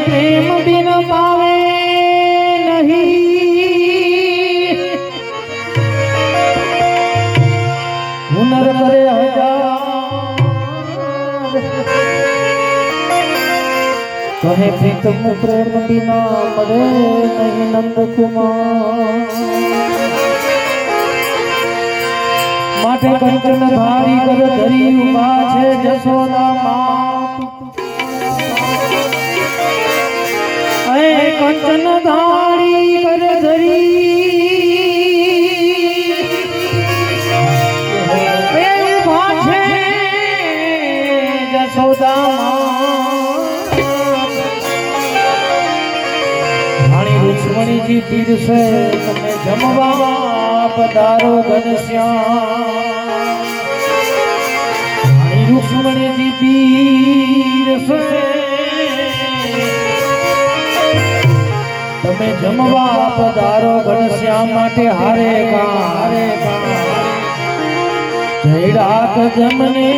પ્રેમ બિન પાવે નહીં હુનર કરે હજાર કહે પ્રીતમ પ્રેમ બિના મળે નહીં નંદ કુમાર માટે કંચન ધારી કર ધરી ઉભા છે જશોદા માત કંચન ધારી કર ધરી ઉભા છે જશોદા રાણી રુક્ષ્મણીજી પીરસે તમે જમવા પધારો ઘનશ્યામ રાણી રુક્ષ્મણીજી પીરસે તમે જમવા પધારો ઘનશ્યામ માટે હારે કા જયડાક જમને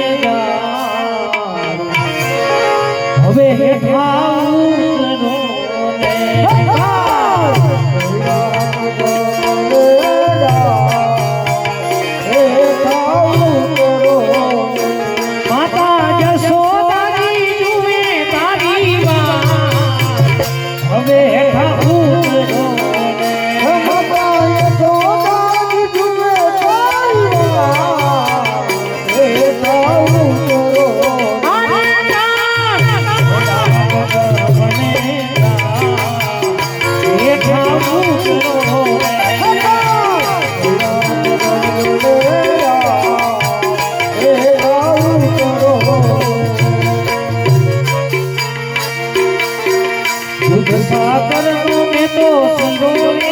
હવે હેઠા ઉતરો ને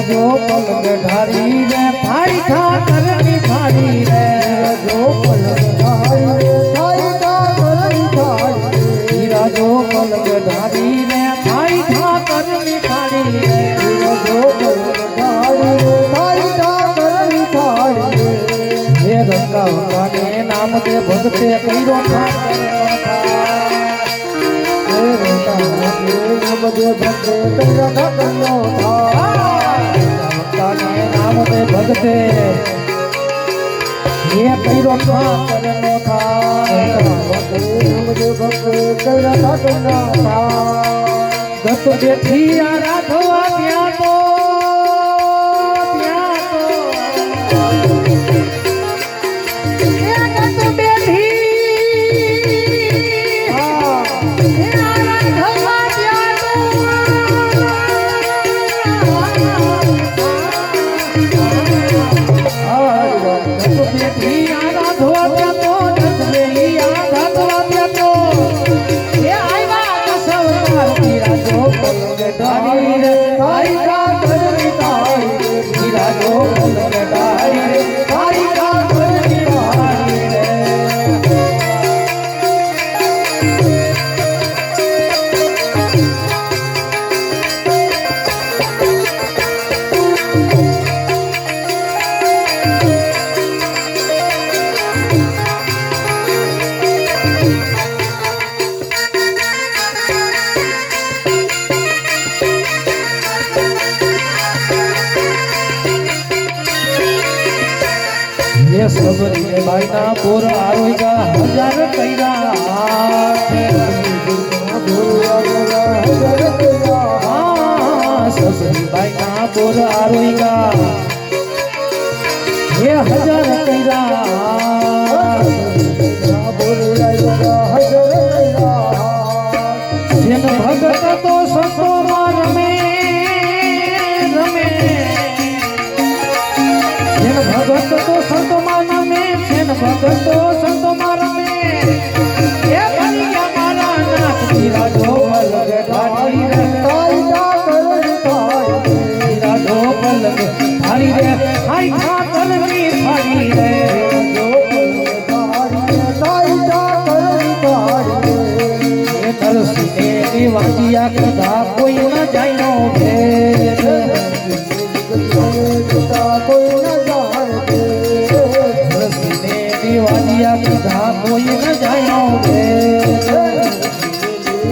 जो पलक ढारी रे भाई ठाकर निखारी रे जो पलक ढारी रे भाई ठाकर निखारी रे जो पलक ढारी रे भाई ठाकर निखारी रे जो पलक ढारी रे भाई ठाकर निखारी रे हे गंगा के नाम दे भगते कईरो ठाकर हे गंगा के नाम दे भगते कईरो ठाकर नाम दे भगते ये पैरो ठाकर नो था नाम दे भगते कईरो ठाकर नो था गत देखी राघवा त्या तो त्या ये सबरी बाईना बोर आरोगा हजार कैरा सबरी बाईना बोर आरोगा ये हजार कैरा जिन भगत तो संतो रमे रमे जिन भगत तो संतो रमे जिन भगत तो संतो रमे ये बनिया मारा नाथ तेरा जो पलक धारी रे ताई जा कर तेरा जो पलक धारी रे हाय खा कर की थारी रे जो पलक धारी रे ताई जा कर ये तरसने वाजिया कदा कोई न जानो भेद कोई न जाने तरसने वाजिया कदा कोई न जानो भेद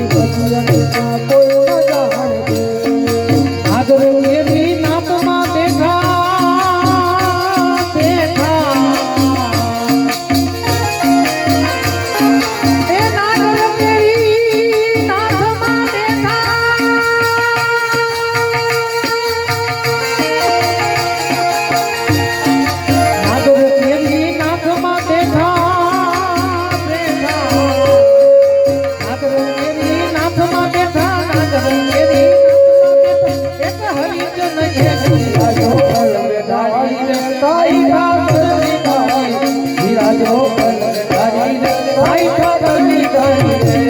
कोई न जाने आगर मेरी नाम मा देखा देखा ए नागर मेरी नाथ मा देखा नागर मेरी नाथ मा देखा देखा नागर मेरी नाथ मा देखा नागर मेरी एक हरिजन ये जो पल में डाली रे ताई का करनी ताई हीरा जो पल में डाली रे ताई का करनी ताई रे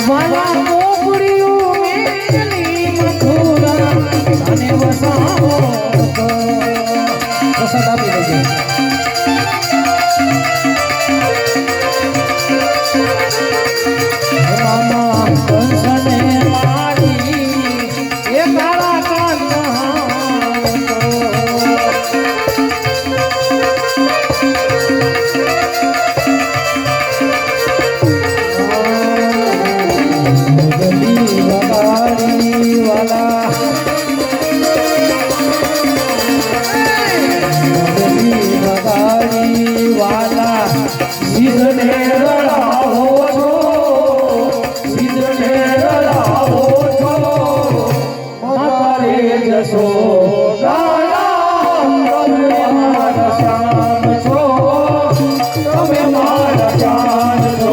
वाला मोगरियो मेली मथुरा जाने वसाओ तो सदा भी रहे मामा कंसने मारी ये काला कान्हा गली बगाड़ी वाला गली बगाड़ी वाला सीधने रड़ाओ छो सीधने रड़ाओ छो माता रे जसो दाया તમે મારા શ્યામ છો તમે મારા જાન છો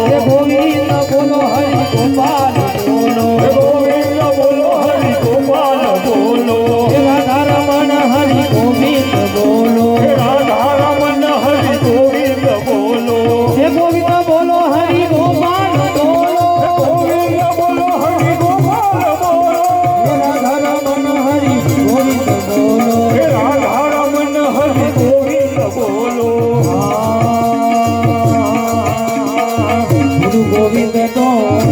હે ગોવિંદ બોલો હરિ ગોપાલ બોલો હે ગોવિંદ બોલો હરિ ગોપાલ બોલો હે રાધારમણ હરિ ગોવિંદ બોલો હે રાધારમણ હરિ ગોવિંદ બોલો હે ગોવિંદ બોલો હરિ ગોપાલ બોલો હે ગોવિંદ બોલો હરિ ગોપાલ બોલો હે રાધારમણ હરિ ગોવિંદ બોલો હે રાધારમણ હરિ ગોવિંદ બોલો ગુરુ ગોવિંદ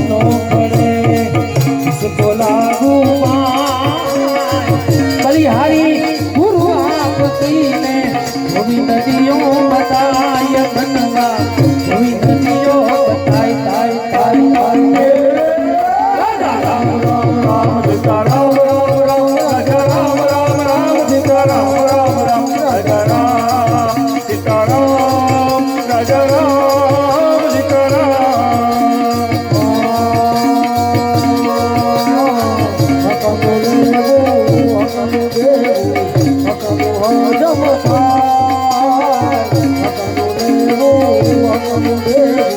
નો પડે इसको लागू बलिहारी गुरु आपकी ने गोविंद दियो बताय बनवा गोविंद दियो बताय ताय ताय ताय राम राम राम सीता राम राम राम राम राम राम सीता राम राम राम राजा राम सीता राम राजा राम सीता राम Devo,